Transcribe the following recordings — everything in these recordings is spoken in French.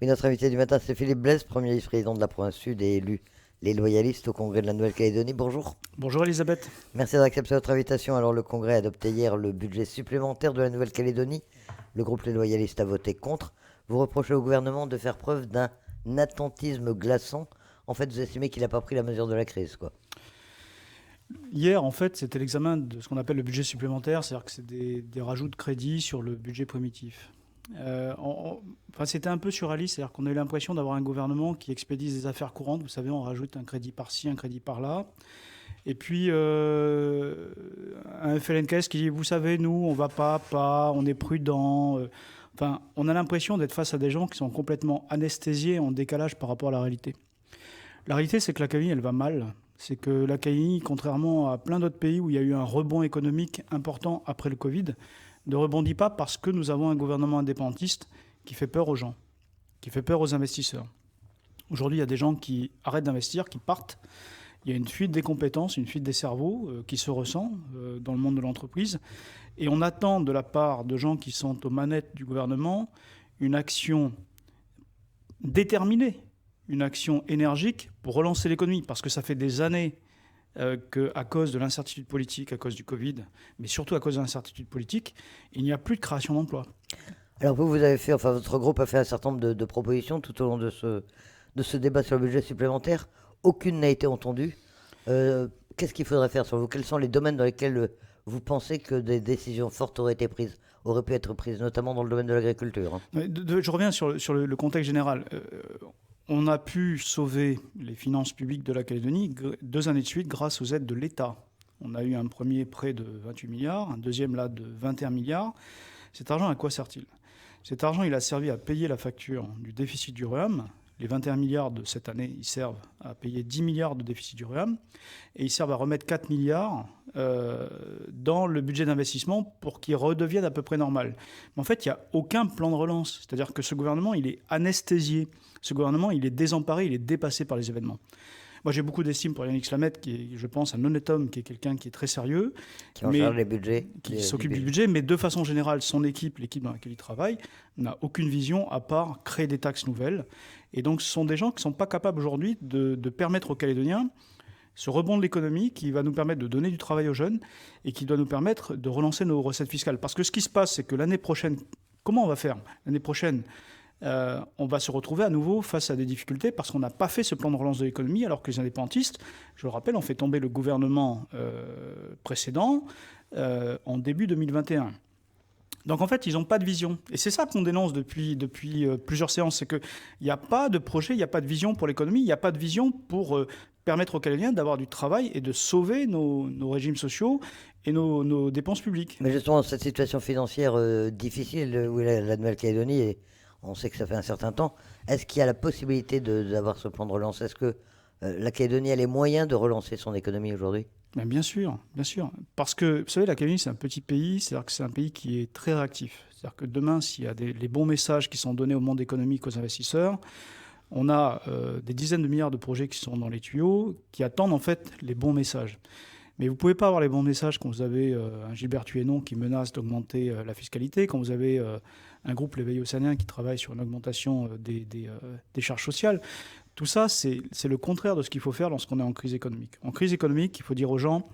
Oui, notre invité du matin, c'est Philippe Blaise, premier vice-président de la province Sud et élu les loyalistes au Congrès de la Nouvelle-Calédonie. Bonjour. Bonjour Elisabeth. Merci d'avoir accepté notre invitation. Alors, le Congrès a adopté hier le budget supplémentaire de la Nouvelle-Calédonie. Le groupe Les Loyalistes a voté contre. Vous reprochez au gouvernement de faire preuve d'un attentisme glaçant. En fait, vous estimez qu'il n'a pas pris la mesure de la crise, quoi. Hier, en fait, c'était l'examen de ce qu'on appelle le budget supplémentaire, c'est-à-dire que c'est des rajouts de crédits sur le budget primitif. Enfin, c'était un peu surréaliste, c'est-à-dire qu'on a eu l'impression d'avoir un gouvernement qui expédie des affaires courantes. Vous savez, on rajoute un crédit par-ci, un crédit par-là. Et puis, un FLNKS qui dit, vous savez, nous, on va pas, on est prudent. Enfin, on a l'impression d'être face à des gens qui sont complètement anesthésiés, en décalage par rapport à la réalité. La réalité, c'est que la Calédonie, elle va mal. C'est que la Calédonie, contrairement à plein d'autres pays où il y a eu un rebond économique important après le Covid, ne rebondit pas parce que nous avons un gouvernement indépendantiste qui fait peur aux gens, qui fait peur aux investisseurs. Aujourd'hui, il y a des gens qui arrêtent d'investir, qui partent. Il y a une fuite des compétences, une fuite des cerveaux qui se ressent dans le monde de l'entreprise. Et on attend de la part de gens qui sont aux manettes du gouvernement une action déterminée, une action énergique pour relancer l'économie. Parce que ça fait des années qu'à cause de l'incertitude politique, à cause du Covid, mais surtout à cause de l'incertitude politique, il n'y a plus de création d'emplois. Alors, vous avez fait, enfin, votre groupe a fait un certain nombre de propositions tout au long de ce débat sur le budget supplémentaire. Aucune n'a été entendue. Qu'est-ce qu'il faudrait faire sur vous? Quels sont les domaines dans lesquels vous pensez que des décisions fortes auraient pu être prises, notamment dans le domaine de l'agriculture, hein? Je reviens sur le contexte général. On a pu sauver les finances publiques de la Calédonie 2 années de suite grâce aux aides de l'État. On a eu un premier prêt de 28 milliards, un deuxième là de 21 milliards. Cet argent, à quoi sert-il? Cet argent, il a servi à payer la facture du déficit du REAM. Les 21 milliards de cette année, ils servent à payer 10 milliards de déficit du REAM. Et ils servent à remettre 4 milliards dans le budget d'investissement pour qu'il redevienne à peu près normal. Mais en fait, il n'y a aucun plan de relance. C'est-à-dire que ce gouvernement, il est anesthésié. Ce gouvernement, il est désemparé, il est dépassé par les événements. Moi, j'ai beaucoup d'estime pour Yannick Slamette, qui est, je pense, un honnête homme, qui est quelqu'un qui est très sérieux, Qui en charge les budgets, qui s'occupe du budget, mais de façon générale, son équipe, l'équipe dans laquelle il travaille, n'a aucune vision à part créer des taxes nouvelles. Et donc, ce sont des gens qui ne sont pas capables aujourd'hui de permettre aux Calédoniens ce rebond de l'économie qui va nous permettre de donner du travail aux jeunes et qui doit nous permettre de relancer nos recettes fiscales. Parce que ce qui se passe, c'est que l'année prochaine, comment on va faire? L'année prochaine, on va se retrouver à nouveau face à des difficultés parce qu'on n'a pas fait ce plan de relance de l'économie, alors que les indépendantistes, je le rappelle, ont fait tomber le gouvernement précédent en début 2021. Donc en fait, ils n'ont pas de vision. Et c'est ça qu'on dénonce depuis plusieurs séances, c'est qu'il n'y a pas de projet, il n'y a pas de vision pour l'économie, il n'y a pas de vision pour permettre aux Calédoniens d'avoir du travail et de sauver nos régimes sociaux et nos dépenses publiques. Mais justement, cette situation financière difficile où est la Nouvelle-Calédonie, et on sait que ça fait un certain temps, est-ce qu'il y a la possibilité d'avoir ce plan de relance? Est-ce que la Calédonie a les moyens de relancer son économie aujourd'hui? Ben, bien sûr, bien sûr. Parce que, vous savez, la Calédonie, c'est un petit pays, c'est-à-dire que c'est un pays qui est très réactif. C'est-à-dire que demain, s'il y a les bons messages qui sont donnés au monde économique, aux investisseurs, on a des dizaines de milliards de projets qui sont dans les tuyaux, qui attendent en fait les bons messages. Mais vous ne pouvez pas avoir les bons messages quand vous avez un Gilbert Thuénon qui menace d'augmenter la fiscalité, quand vous avez un groupe, l'éveil océanien, qui travaille sur une augmentation des charges sociales. Tout ça, c'est le contraire de ce qu'il faut faire lorsqu'on est en crise économique. En crise économique, il faut dire aux gens,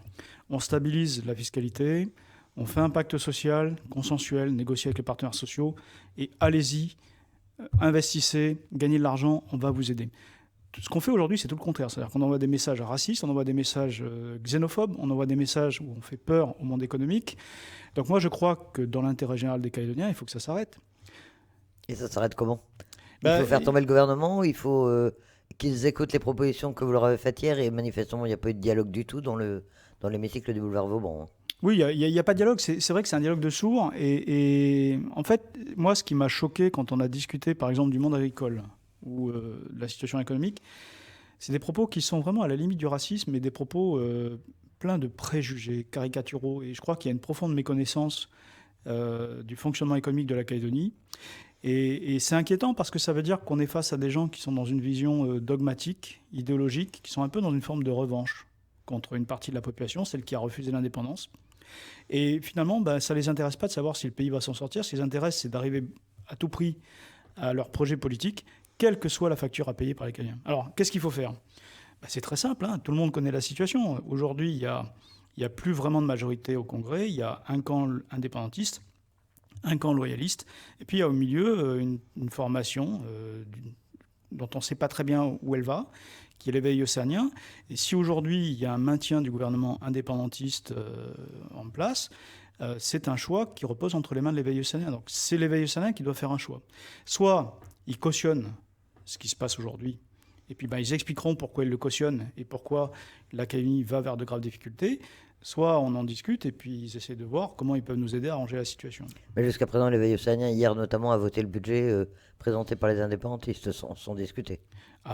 on stabilise la fiscalité, on fait un pacte social, consensuel, négocié avec les partenaires sociaux, et allez-y, investissez, gagnez de l'argent, on va vous aider. Ce qu'on fait aujourd'hui, c'est tout le contraire. C'est-à-dire qu'on envoie des messages racistes, on envoie des messages xénophobes, on envoie des messages où on fait peur au monde économique. Donc moi, je crois que dans l'intérêt général des Calédoniens, il faut que ça s'arrête. Et ça s'arrête comment? Il faut faire tomber le gouvernement, il faut qu'ils écoutent les propositions que vous leur avez faites hier, et manifestement, il n'y a pas eu de dialogue du tout dans l'hémicycle du boulevard Vauban, hein. Oui, il n'y a pas de dialogue. C'est vrai que c'est un dialogue de sourds. Et en fait, moi, ce qui m'a choqué quand on a discuté, par exemple, du monde agricole ou de la situation économique, c'est des propos qui sont vraiment à la limite du racisme et des propos pleins de préjugés, caricaturaux. Et je crois qu'il y a une profonde méconnaissance du fonctionnement économique de la Calédonie. Et c'est inquiétant parce que ça veut dire qu'on est face à des gens qui sont dans une vision dogmatique, idéologique, qui sont un peu dans une forme de revanche contre une partie de la population, celle qui a refusé l'indépendance. Et finalement, ça ne les intéresse pas de savoir si le pays va s'en sortir. Ce qui les intéresse, c'est d'arriver à tout prix à leur projet politique, quelle que soit la facture à payer par les Calédoniens. Alors, qu'est-ce qu'il faut faire ? C'est très simple, hein. Tout le monde connaît la situation. Aujourd'hui, il y a plus vraiment de majorité au Congrès, il y a un camp indépendantiste, un camp loyaliste, et puis il y a au milieu une formation dont on ne sait pas très bien où elle va, qui est l'éveil océanien. Et si aujourd'hui il y a un maintien du gouvernement indépendantiste en place, c'est un choix qui repose entre les mains de l'éveil océanien. Donc c'est l'éveil océanien qui doit faire un choix. Soit il cautionne ce qui se passe aujourd'hui, et puis ils expliqueront pourquoi ils le cautionnent et pourquoi l'Académie va vers de graves difficultés. Soit on en discute et puis ils essaient de voir comment ils peuvent nous aider à arranger la situation. Mais jusqu'à présent, l'éveil océanien, hier notamment, a voté le budget présenté par les indépendantistes, sans discuter.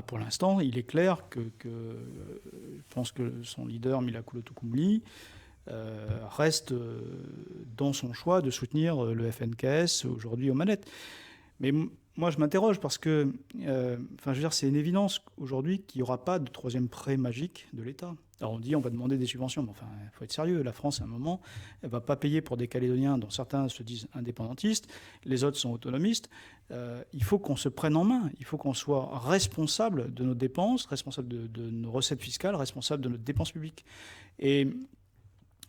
Pour l'instant, il est clair que je pense que son leader, Mila Kulotukumli, reste dans son choix de soutenir le FNKS aujourd'hui aux manettes. Mais moi, je m'interroge parce que, c'est une évidence aujourd'hui qu'il n'y aura pas de troisième prêt magique de l'État. Alors on dit on va demander des subventions, mais il faut être sérieux. La France, à un moment, elle ne va pas payer pour des Calédoniens dont certains se disent indépendantistes, les autres sont autonomistes. Il faut qu'on se prenne en main. Il faut qu'on soit responsable de nos dépenses, responsable de nos recettes fiscales, responsable de notre dépenses publiques. Et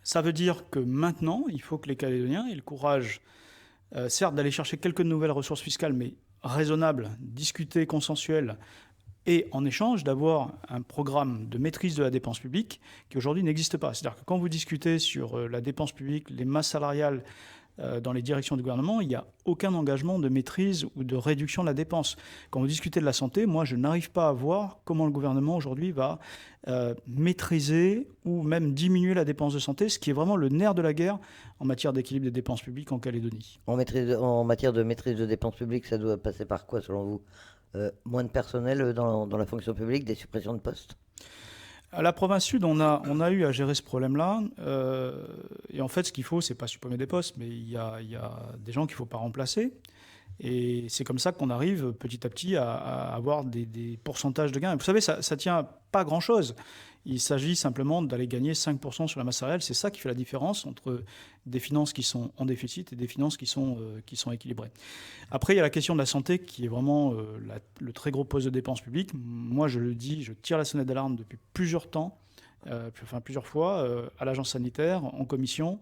ça veut dire que maintenant, il faut que les Calédoniens aient le courage, certes, d'aller chercher quelques nouvelles ressources fiscales, mais raisonnables, discutées, consensuelles, et en échange d'avoir un programme de maîtrise de la dépense publique qui aujourd'hui n'existe pas. C'est-à-dire que quand vous discutez sur la dépense publique, les masses salariales dans les directions du gouvernement, il n'y a aucun engagement de maîtrise ou de réduction de la dépense. Quand vous discutez de la santé, moi je n'arrive pas à voir comment le gouvernement aujourd'hui va maîtriser ou même diminuer la dépense de santé, ce qui est vraiment le nerf de la guerre en matière d'équilibre des dépenses publiques en Calédonie. En matière de maîtrise de dépenses publiques, ça doit passer par quoi selon vous ? Moins de personnel dans la fonction publique, des suppressions de postes ? À la province sud, on a eu à gérer ce problème-là. Et en fait, ce qu'il faut, c'est pas supprimer des postes, mais il y a des gens qu'il ne faut pas remplacer. Et c'est comme ça qu'on arrive petit à petit à avoir des pourcentages de gains. Et vous savez, ça ne tient pas à grand-chose. Il s'agit simplement d'aller gagner 5% sur la masse salariale. C'est ça qui fait la différence entre des finances qui sont en déficit et des finances qui sont équilibrées. Après, il y a la question de la santé qui est vraiment le très gros poste de dépenses publiques. Moi, je le dis, je tire la sonnette d'alarme depuis plusieurs fois, à l'agence sanitaire, en commission.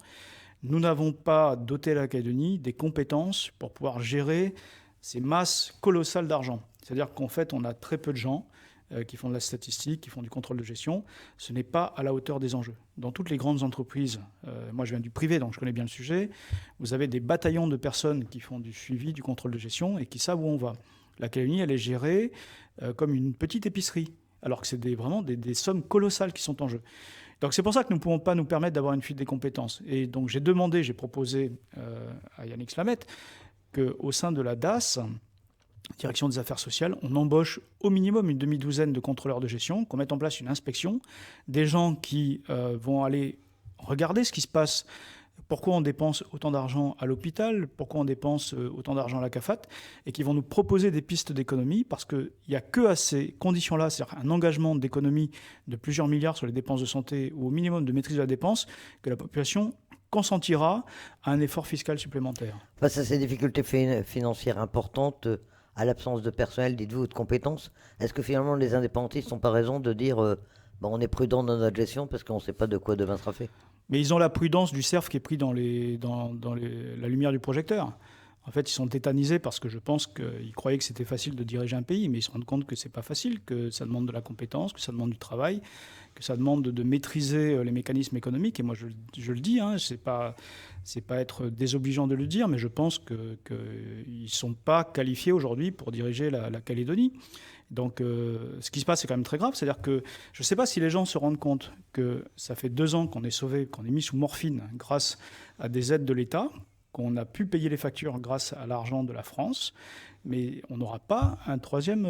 Nous n'avons pas doté la Calédonie des compétences pour pouvoir gérer ces masses colossales d'argent. C'est-à-dire qu'en fait, on a très peu de gens qui font de la statistique, qui font du contrôle de gestion. Ce n'est pas à la hauteur des enjeux. Dans toutes les grandes entreprises, moi je viens du privé, donc je connais bien le sujet, vous avez des bataillons de personnes qui font du suivi, du contrôle de gestion et qui savent où on va. La Calédonie, elle est gérée comme une petite épicerie, alors que c'est vraiment des sommes colossales qui sont en jeu. Donc c'est pour ça que nous ne pouvons pas nous permettre d'avoir une fuite des compétences. Et donc j'ai proposé à Yannick Slamet qu'au sein de la DAS, Direction des Affaires sociales, on embauche au minimum une demi-douzaine de contrôleurs de gestion, qu'on mette en place une inspection, des gens qui vont aller regarder ce qui se passe, pourquoi on dépense autant d'argent à l'hôpital, pourquoi on dépense autant d'argent à la CAFAT, et qui vont nous proposer des pistes d'économie, parce qu'il n'y a que à ces conditions-là, c'est-à-dire un engagement d'économie de plusieurs milliards sur les dépenses de santé, ou au minimum de maîtrise de la dépense, que la population consentira à un effort fiscal supplémentaire. Face à ces difficultés financières importantes, à l'absence de personnel, dites-vous, ou de compétences, est-ce que finalement les indépendantistes n'ont pas raison de dire on est prudent dans notre gestion parce qu'on ne sait pas de quoi demain sera fait ? Mais ils ont la prudence du cerf qui est pris dans la lumière du projecteur. En fait, ils sont tétanisés parce que je pense qu'ils croyaient que c'était facile de diriger un pays, mais ils se rendent compte que c'est pas facile, que ça demande de la compétence, que ça demande du travail, que ça demande de maîtriser les mécanismes économiques. Et moi, je le dis, c'est pas être désobligeant de le dire, mais je pense qu'ils sont pas qualifiés aujourd'hui pour diriger la Calédonie. Donc, ce qui se passe, c'est quand même très grave. C'est-à-dire que je ne sais pas si les gens se rendent compte que ça fait 2 ans qu'on est sauvé, qu'on est mis sous morphine grâce à des aides de l'État, qu'on a pu payer les factures grâce à l'argent de la France, mais on n'aura pas un troisième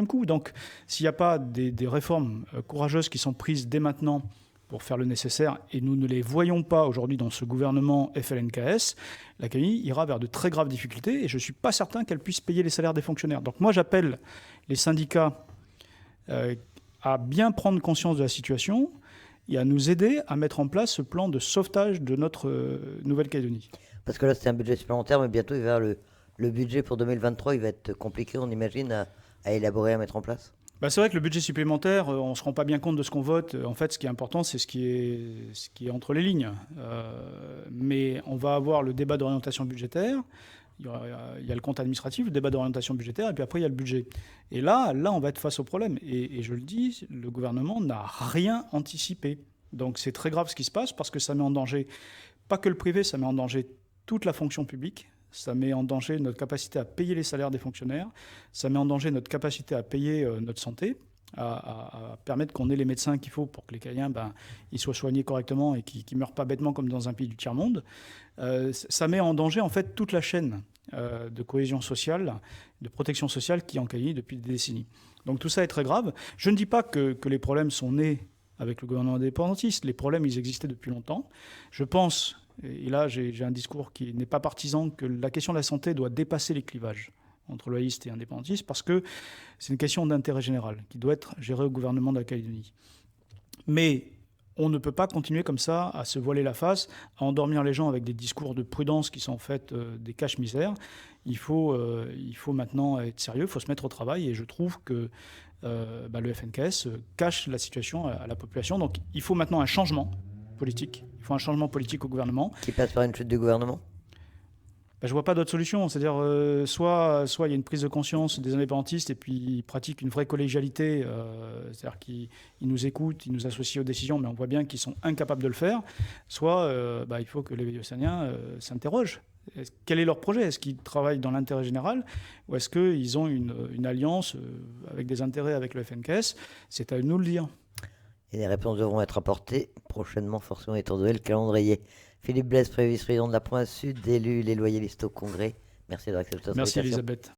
coup. Donc, s'il n'y a pas des réformes courageuses qui sont prises dès maintenant pour faire le nécessaire, et nous ne les voyons pas aujourd'hui dans ce gouvernement FLNKS, la Calédonie ira vers de très graves difficultés, et je ne suis pas certain qu'elle puisse payer les salaires des fonctionnaires. Donc moi, j'appelle les syndicats à bien prendre conscience de la situation, et à nous aider à mettre en place ce plan de sauvetage de notre Nouvelle-Calédonie. Parce que là, c'est un budget supplémentaire, mais bientôt, il va vers le Le budget pour 2023, il va être compliqué, on imagine, à élaborer, à mettre en place? Bah, c'est vrai que le budget supplémentaire, on ne se rend pas bien compte de ce qu'on vote. En fait, ce qui est important, c'est ce qui est entre les lignes. Mais on va avoir le débat d'orientation budgétaire, il y a le compte administratif, le débat d'orientation budgétaire, et puis après, il y a le budget. Et là, on va être face au problème. Et je le dis, le gouvernement n'a rien anticipé. Donc c'est très grave ce qui se passe, parce que ça met en danger, pas que le privé, ça met en danger toute la fonction publique. Ça met en danger notre capacité à payer les salaires des fonctionnaires. Ça met en danger notre capacité à payer notre santé, à permettre qu'on ait les médecins qu'il faut pour que les Cayens ils soient soignés correctement et qu'ils ne meurent pas bêtement comme dans un pays du tiers-monde. Ça met en danger en fait toute la chaîne de cohésion sociale, de protection sociale qui est en Calédonie depuis des décennies. Donc tout ça est très grave. Je ne dis pas que les problèmes sont nés avec le gouvernement indépendantiste. Les problèmes, ils existaient depuis longtemps. Je pense, et là j'ai un discours qui n'est pas partisan, que la question de la santé doit dépasser les clivages entre loyalistes et indépendantistes, parce que c'est une question d'intérêt général qui doit être gérée au gouvernement de la Calédonie. Mais on ne peut pas continuer comme ça à se voiler la face, à endormir les gens avec des discours de prudence qui sont en fait des cache-misères. Il faut maintenant être sérieux, il faut se mettre au travail, et je trouve que le FNKS cache la situation à la population. Donc il faut maintenant un changement politique. Il faut un changement politique au gouvernement. Qui passe par une chute du gouvernement? Je ne vois pas d'autre solution. C'est-à-dire, soit il y a une prise de conscience des indépendantistes et puis ils pratiquent une vraie collégialité. C'est-à-dire qu'ils nous écoutent, ils nous associent aux décisions, mais on voit bien qu'ils sont incapables de le faire. Soit il faut que les Véliocéniens s'interrogent. Quel est leur projet? Est-ce qu'ils travaillent dans l'intérêt général, ou est-ce qu'ils ont une alliance avec des intérêts avec le FNKS? C'est à eux de nous le dire. Et les réponses devront être apportées prochainement, forcément étant donné le calendrier. Philippe Blaise, vice-président de la Province Sud, élu les loyalistes au Congrès. Merci d'avoir accepté notre Merci invitation. Elisabeth.